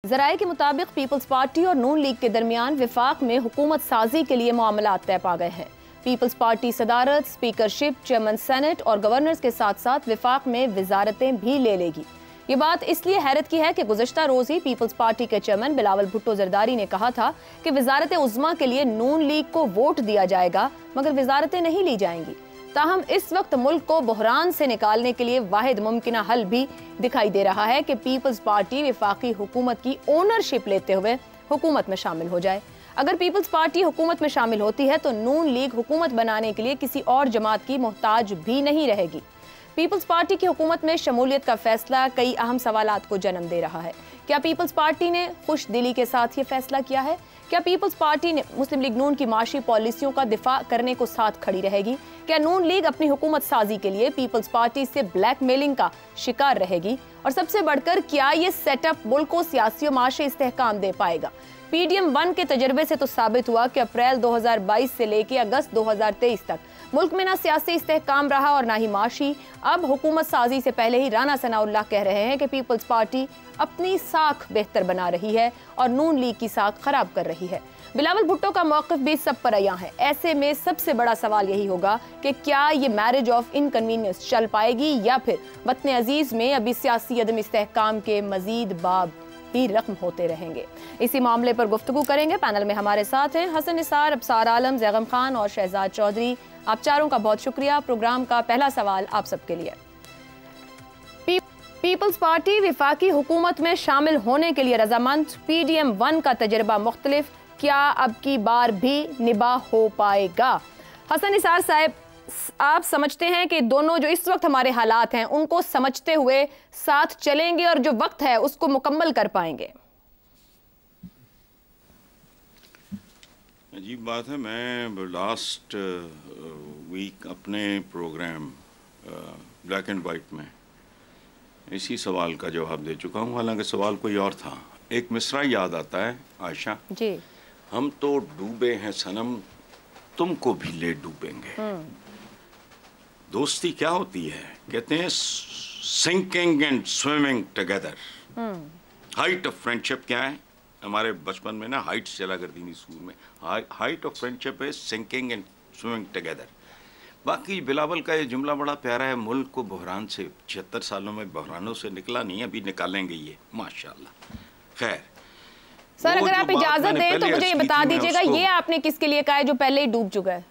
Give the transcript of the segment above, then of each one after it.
ज़राए के मुताबिक पीपल्स पार्टी और नून लीग के दरमियान विफाक में हुकूमत साजी के लिए मामलात तय पा गए हैं। पीपल्स पार्टी सदारत, स्पीकरशिप, चेयरमैन सेनेट और गवर्नर्स के साथ साथ विफाक में वजारतें भी ले लेगी। ये बात इसलिए हैरत की है कि गुज़श्ता रोज ही पीपल्स पार्टी के चेयरमैन बिलावल भुट्टो जरदारी ने कहा था कि वजारत उज़्मा के लिए नून लीग को वोट दिया जाएगा मगर वजारतें नहीं ली जाएंगी। ताहम इस वक्त मुल्क को बहरान से निकालने के लिए वाहिद मुमकिना हल भी दिखाई दे रहा है कि पीपल्स पार्टी वफाकी हुकूमत की ओनरशिप लेते हुए हुकूमत में शामिल हो जाए। अगर पीपल्स पार्टी हुकूमत में शामिल होती है तो नून लीग हुकूमत बनाने के लिए किसी और जमात की मोहताज भी नहीं रहेगी। पीपल्स पार्टी की हुकूमत में शमूलियत का फैसला कई अहम सवालात को जन्म दे रहा है। क्या पीपल्स पार्टी ने खुश दिली के साथ ये फैसला किया है? क्या पीपल्स पार्टी ने मुस्लिम लीग नून की माशी पॉलिसियों का दिफा करने को साथ खड़ी रहेगी? क्या नून लीग अपनी हुकूमत साजी के लिए पीपल्स पार्टी से ब्लैकमेलिंग का शिकार रहेगी? और सबसे बढ़कर क्या ये सेटअप मुल्क को सियासी और माशी इस्तेहकाम दे पाएगा? PDM 1 के तजर्बे से तो साबित हुआ कि अप्रैल 2022 से लेकर अगस्त 2023 तक मुल्क में ना सियासी इस्तेहकाम रहा और ना ही माशी। अब हुकूमत साजी से पहले ही राना सनाउल्लाह कह रहे हैं कि पीपल्स पार्टी अपनी साख बेहतर बना रही है और नून लीग की साख खराब कर रही है। बिलावल भुट्टो का मौक़िफ़ भी सब पर अयां है। ऐसे में सबसे बड़ा सवाल यही होगा कि क्या ये मैरिज ऑफ इनकन्वीनियंस चल पाएगी या फिर वतन अजीज में अभी सियासी अदम इस्तेहकाम के मजीद बाब ही रकम होते रहेंगे। इसी मामले पर गुफ्तगू करेंगे। पैनल में हमारे साथ हैं हसन निसार, अबसार आलम, जैगम खान और शहजाद चौधरी। आप चारों का बहुत शुक्रिया। प्रोग्राम का पहला सवाल आप सबके लिए। पीपल्स पार्टी वफाकी हुकूमत में शामिल होने के लिए रजामंद, PDM 1 का तजर्बा मुख्तलिफ, क्या अब की बार भी निभा हो पाएगा? हसन निसार साहब, आप समझते हैं कि दोनों जो इस वक्त हमारे हालात हैं उनको समझते हुए साथ चलेंगे और जो वक्त है उसको मुकम्मल कर पाएंगे? अजीब बात है, मैं लास्ट वीक अपने प्रोग्राम ब्लैक एंड वाइट में इसी सवाल का जवाब दे चुका हूँ। हालांकि सवाल कोई और था। एक मिसरा याद आता है आयशा जी, हम तो डूबे हैं सनम, तुमको भी ले डूबेंगे। दोस्ती क्या होती है? कहते हैं sinking and swimming together. Height of friendship क्या है? हमारे बचपन में ना हाइट चला करती थी स्कूल में। हाइट ऑफ फ्रेंडशिप है सिंकिंग एंड स्विमिंग टुगेदर। बाकी बिलावल का ये जुमला बड़ा प्यारा है, मुल्क को बहरान से 76 सालों में बहरानों से निकला नहीं, अभी निकालेंगे ये माशाल्लाह। खैर सर, अगर आप इजाजत दें तो मुझे ये बता दीजिएगा, ये आपने किसके लिए कहा है जो पहले ही डूब चुका है?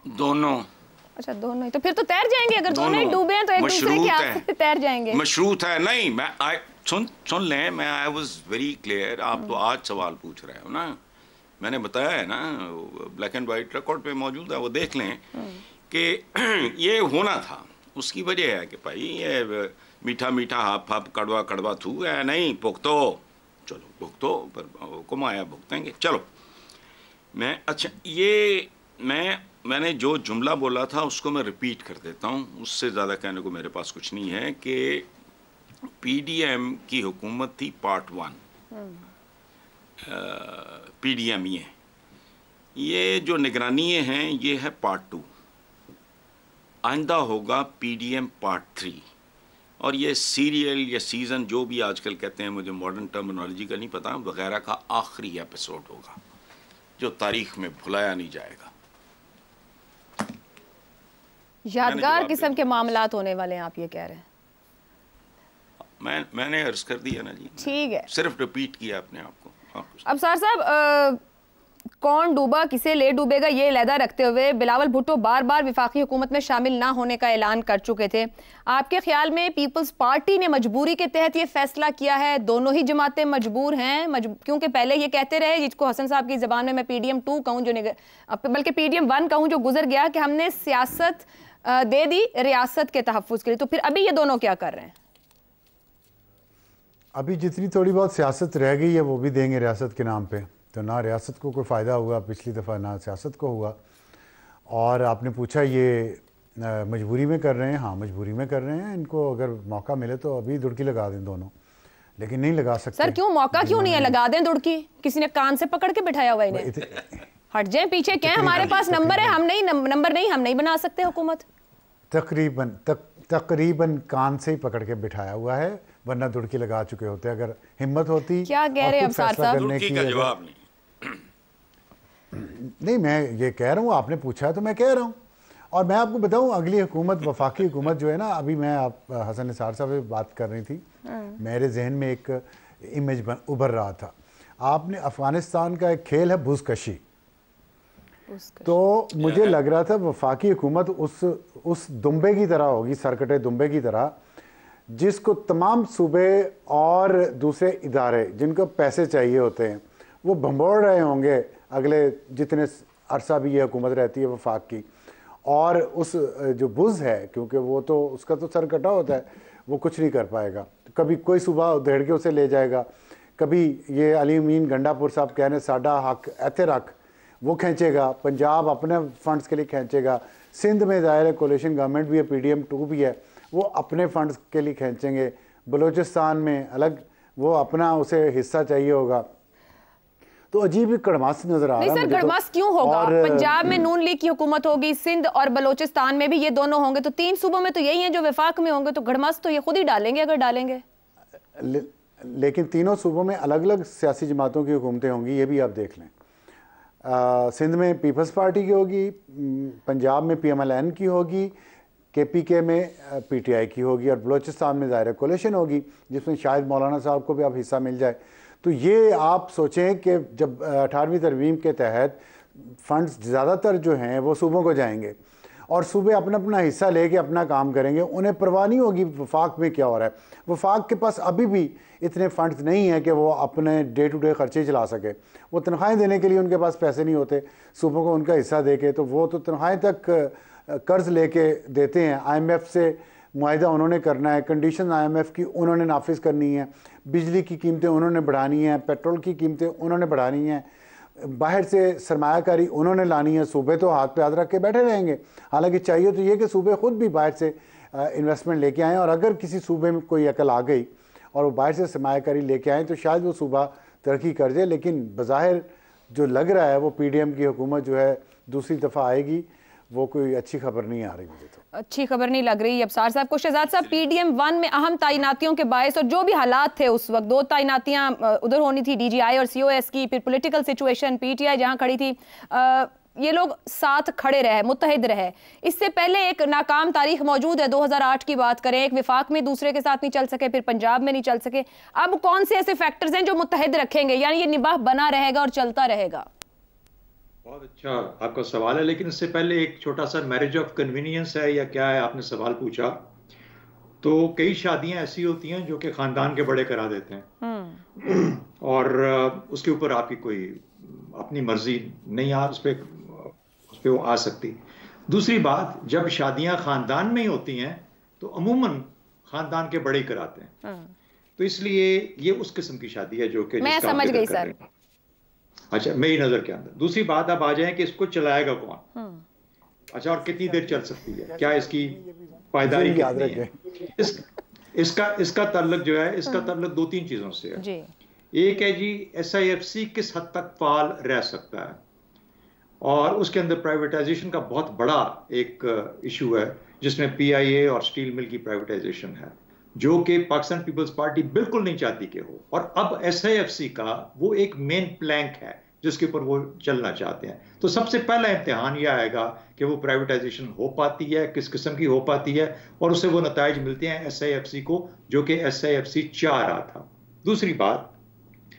दोनों। अच्छा, दोनों ही। तो फिर तो तैर जाएंगे। अगर दोनों ही डूबे हैं तो एक दूसरे के आगे से तैर जाएंगे। मशरूत है। नहीं, मैं सुन लें, मैं आई वाज वेरी क्लियर। आप तो आज सवाल पूछ रहे हो ना, मैंने बताया है ना, ब्लैक एंड वाइट रिकॉर्ड पे मौजूद है, वो देख लें कि ये होना था। उसकी वजह है कि भाई ये मीठा मीठा हाफ हाफ कड़वा कड़वा थू है, नहीं भुगतो, चलो भुगतो, पर हुक्म आया भुगतेंगे। चलो मैं ये मैंने जो जुमला बोला था उसको मैं रिपीट कर देता हूँ। उससे ज़्यादा कहने को मेरे पास कुछ नहीं है कि PDM की हुकूमत थी पार्ट 1। PDM ये जो निगरानी हैं ये है पार्ट 2। आइंदा होगा PDM पार्ट 3 और ये सीरियल या सीज़न जो भी आजकल कहते हैं, मुझे मॉडर्न टर्मिनोलॉजी का नहीं पता, वगैरह का आखिरी एपिसोड होगा जो तारीख में भुलाया नहीं जाएगा। यादगार किस्म के मामलात होने वाले हैं, आप ये कह रहे हैं? मैंने अर्ज कर दिया ना जी, ठीक है, सिर्फ रिपीट किया अपने आप को। अब सर साहब, कौन डूबा किसे ले डूबेगा ये लहदा रखते हुए बिलावल भुट्टो बार बार वफाकी हुकूमत में शामिल ना होने का ऐलान कर चुके थे। आपके ख्याल में पीपल्स पार्टी ने मजबूरी के तहत ये फैसला किया है? दोनों ही जमातें मजबूर हैं? क्योंकि पहले ये कहते रहे, जिसको हसन साहब की ज़बान में मैं PDM 2 कहूँ, बल्कि PDM 1 कहूँ, जो गुजर गया कि हमने सियासत दे दी रियासत के तहफ़्फ़ुज़ के लिए। तो फिर अभी ये दोनों क्या कर रहे हैं? अभी जितनी थोड़ी बहुत सियासत रह गई है वो भी देंगे रियासत के नाम पे। तो ना रियासत को कोई फ़ायदा हुआ पिछली दफ़ा, ना सियासत को हुआ। और आपने पूछा ये मजबूरी में कर रहे हैं? हाँ, मजबूरी में कर रहे हैं। इनको अगर मौका मिले तो अभी दुड़की लगा दें दोनों, लेकिन नहीं लगा सकते। सर क्यों मौका क्यों नहीं है? लगा दें दुड़की। किसी ने कान से पकड़ के बिठाया हुआ इन्हें। हट जाए पीछे, क्या हमारे पास नंबर है, हम नहीं बना सकते हुकूमत। तकरीबन तकरीबन कान से ही पकड़ के बिठाया हुआ है, वरना दुड़की लगा चुके होते अगर हिम्मत होती। क्या कह रहे हैं अब्सार साहब? दुड़की का जवाब नहीं, मैं ये कह रहा हूँ, आपने पूछा है तो मैं कह रहा हूँ। और मैं आपको बताऊँ, अगली हुकूमत, वफाकी हुकूमत जो है ना, अभी मैं आप हसन निसार साहब से बात कर रही थी, मेरे जहन में एक इमेज उभर रहा था। आपने अफगानिस्तान का एक खेल है बुज़कशी, तो मुझे लग रहा था वफाकी हुकूमत उस दुम्बे की तरह होगी, सरकटे दुम्बे की तरह, जिसको तमाम सूबे और दूसरे इदारे जिनको पैसे चाहिए होते हैं वो भंबोड़ रहे होंगे अगले जितने अरसा भी ये हुकूमत रहती है वफाक की। और उस जो बुज़ है, क्योंकि वो तो उसका तो सर कटा होता है, वो कुछ नहीं कर पाएगा। कभी कोई सुबह उधेड़ के उसे ले जाएगा, कभी ये अली अमीन गंडापुर साहब कह रहे साडा हक ऐथे रख, वो खींचेगा, पंजाब अपने फंड्स के लिए खींचेगा, सिंध में ज़ाहिर है कोलिशन गवर्नमेंट भी है, PDM2 भी है, वो अपने फंड्स के लिए खींचेंगे। बलूचिस्तान में अलग वो अपना उसे हिस्सा चाहिए होगा। तो अजीब कड़मास नजर आ रहा है। नहीं सर, कड़मास क्यों होगा? पंजाब में नून लीग की हुकूमत होगी, सिंध और बलूचिस्तान में भी ये दोनों होंगे, तो 3 सूबों में तो यही हैं जो वफाक में होंगे, तो कड़मास तो ये खुद ही डालेंगे अगर डालेंगे। लेकिन तीनों सूबों में अलग अलग सियासी जमातों की हुकूमतें होंगी, ये भी आप देख लें। सिंध में पीपल्स पार्टी की होगी, पंजाब में PMLN की होगी, KPK में PTI की होगी, और बलूचिस्तान में ज़ाहिर कोलिशन होगी जिसमें शायद मौलाना साहब को भी अब हिस्सा मिल जाए। तो ये आप सोचें कि जब 18वीं तरमीम के तहत फंड्स ज़्यादातर जो हैं वो सूबों को जाएंगे और सूबे अपना अपना हिस्सा लेके अपना काम करेंगे, उन्हें परवाह नहीं होगी वफाक में क्या हो रहा है। वफाक के पास अभी भी इतने फंड्स नहीं हैं कि वो अपने डे टू डे खर्चे चला सके। वो तनख्वाहें देने के लिए उनके पास पैसे नहीं होते, सूबों को उनका हिस्सा दे के, तो वो तो तनख्वाहें तक कर्ज लेके देते हैं। IMF से मुआहिदा उन्होंने करना है, कंडीशन IMF की उन्होंने नाफिज करनी है, बिजली की कीमतें उन्होंने बढ़ानी है, पेट्रोल की कीमतें उन्होंने बढ़ानी है, बाहर से सरमायाकारी उन्होंने लानी है। सूबे तो हाथ पे हाथ रख के बैठे रहेंगे। हालांकि चाहिए तो ये कि सूबे खुद भी बाहर से इन्वेस्टमेंट लेके आएँ, और अगर किसी सूबे में कोई अकल आ गई और वो बाहर से सरमायाकारी लेके आएँ तो शायद वो सूबा तरक्की कर जाए। लेकिन बज़ाहिर जो लग रहा है वो PDM की हुकूमत जो है दूसरी दफ़ा आएगी, वो कोई अच्छी खबर नहीं आ रही मुझे तो। अच्छी खबर नहीं लग रही अब्सार साहब को। शहजाद साहब, PDM1 में अहम तैनातियों के बायस और जो भी हालात थे उस वक्त, 2 तैनातियां उधर होनी थी DGI और COS की, फिर पॉलिटिकल सिचुएशन, PTI जहां खड़ी थी, ये लोग साथ खड़े रहे, मुत्तहिद रहे। इससे पहले एक नाकाम तारीख मौजूद है, 2008 की बात करें, एक विफाक में दूसरे के साथ नहीं चल सके, फिर पंजाब में नहीं चल सके। अब कौन से ऐसे फैक्टर्स हैं जो मुत्तहिद रखेंगे, यानी ये निबाह बना रहेगा और चलता रहेगा? बहुत अच्छा आपका सवाल है, लेकिन इससे पहले एक छोटा सा मैरिज ऑफ कन्वीनियंस है या क्या है, आपने सवाल पूछा। तो कई शादियां ऐसी होती हैं जो कि खानदान के बड़े करा देते हैं और उसके ऊपर आपकी कोई अपनी मर्जी नहीं उस पे वो आ सकती। दूसरी बात, जब शादियां खानदान में ही होती हैं तो अमूमन खानदान के बड़े ही कराते हैं, तो इसलिए ये उस किस्म की शादी है जो कि मैं समझ गई सर। अच्छा, मेरी नजर के अंदर। दूसरी बात अब आ जाए कि इसको चलाएगा कौन, अच्छा, और कितनी देर चल सकती है, क्या इसकी पायदारी कितनी है। इसका ताल्लुक जो है, इसका ताल्लुक 2-3 चीजों से है। एक है जी SIFC किस हद तक फाल रह सकता है, और उसके अंदर प्राइवेटाइजेशन का बहुत बड़ा एक इशू है जिसमें PIA और स्टील मिल की प्राइवेटाइजेशन है, जो कि पाकिस्तान पीपल्स पार्टी बिल्कुल नहीं चाहती कि हो। और अब SIFC का वो एक मेन प्लैंक है जिसके ऊपर वो चलना चाहते हैं। तो सबसे पहला इम्तिहान यह आएगा कि वो प्राइवेटाइजेशन हो पाती है, किस किस्म की हो पाती है, और उससे वो नताइज मिलते हैं SIFC को, जो कि SIFC चाह रहा था। दूसरी बात,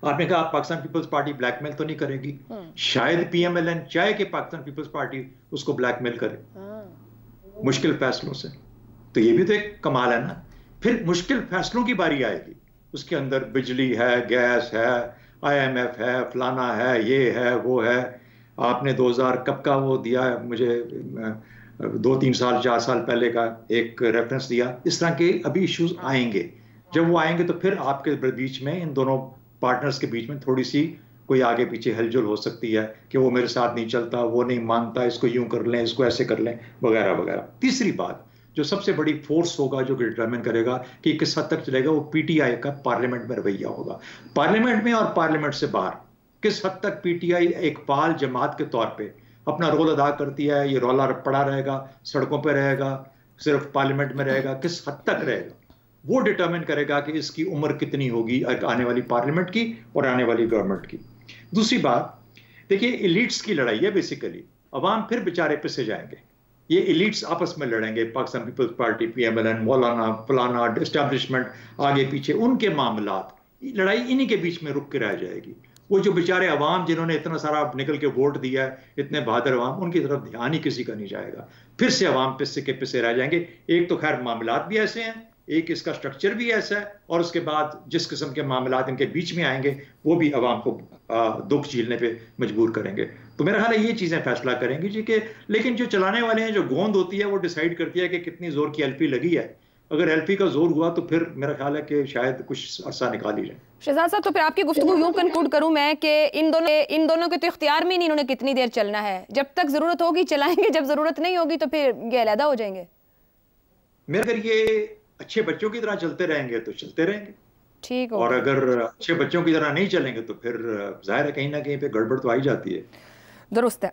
आपने कहा पाकिस्तान पीपल्स पार्टी ब्लैकमेल तो नहीं करेगी। शायद PMLN चाहे कि पाकिस्तान पीपल्स पार्टी उसको ब्लैकमेल करे मुश्किल फैसलों से, तो ये भी तो एक कमाल है ना। फिर मुश्किल फैसलों की बारी आएगी, उसके अंदर बिजली है, गैस है, IMF है, फलाना है, ये है, वो है। आपने 2000 कब का वो दिया है मुझे, 2-3 साल 4 साल पहले का एक रेफरेंस दिया। इस तरह के अभी इश्यूज आएंगे। जब वो आएंगे तो फिर आपके बीच में, इन दोनों पार्टनर्स के बीच में थोड़ी सी कोई आगे पीछे हलचल हो सकती है कि वो मेरे साथ नहीं चलता, वो नहीं मानता, इसको यूं कर लें, इसको ऐसे कर लें, वगैरह वगैरह। तीसरी बात, जो सबसे बड़ी फोर्स होगा जो डिटरमिन करेगा कि किस हद तक चलेगा, वो PTI का पार्लियामेंट में रवैया होगा। पार्लियामेंट में और पार्लियामेंट से बाहर किस हद तक PTI एक फाल जमात के तौर पे अपना रोल अदा करती है। ये रौला पड़ा रहेगा, सड़कों पे रहेगा, सिर्फ पार्लियामेंट में रहेगा, किस हद तक रहेगा, वो डिटरमिन करेगा कि इसकी उम्र कितनी होगी आने वाली पार्लियामेंट की और आने वाली गवर्नमेंट की। दूसरी बात, देखिए एलिट्स की लड़ाई है बेसिकली, अवाम फिर बेचारे पिसे जाएंगे, ये एलिट्स आपस में लड़ेंगे, पाकिस्तान पीपल्स पार्टी, PMLN, मौलाना, फलाना, एस्टैब्लिशमेंट, आगे पीछे उनके मामलात, लड़ाई इन्हीं के बीच में रुक के रह जाएगी। वो जो बेचारे अवाम जिन्होंने इतना सारा निकल के वोट दिया है, इतने बहादुर अवाम, उनकी तरफ ध्यान ही किसी का नहीं जाएगा, फिर से अवाम पिस्से के पिस्से रह जाएंगे। एक तो खैर मामलात भी ऐसे हैं, एक इसका स्ट्रक्चर भी ऐसा है, और उसके बाद जिस किस्म के मामलात इनके बीच में आएंगे वो भी अवाम को दुख झेलने पे मजबूर करेंगे। तो मेरा ख्याल है ये चीज़ें फैसला करेंगी जी के, लेकिन जो चलाने वाले हैं, जो गोंद होती है वो डिसाइड करती है कि कितनी जोर की LP लगी है। अगर LP का जोर हुआ तो फिर मेरा ख्याल है कि शायद कुछ अरसा निकाल ही जाए। शहजाद साहब, तो फिर आपकी गुफ्तगू यूं कंक्लूड करूं मैं कि इन दोनों के तो इख्तियार में नहीं इन्होंने कितनी देर चलना है, जब तक जरूरत होगी चलाएंगे, जब जरूरत नहीं होगी तो फिर ये अलहदा हो जाएंगे। मेरे अगर ये अच्छे बच्चों की तरह चलते रहेंगे तो चलते रहेंगे, ठीक हो, और अगर अच्छे बच्चों की तरह नहीं चलेंगे तो फिर जाहिर है कहीं ना कहीं पे गड़बड़ तो आ ही जाती है। दुरुस्त है।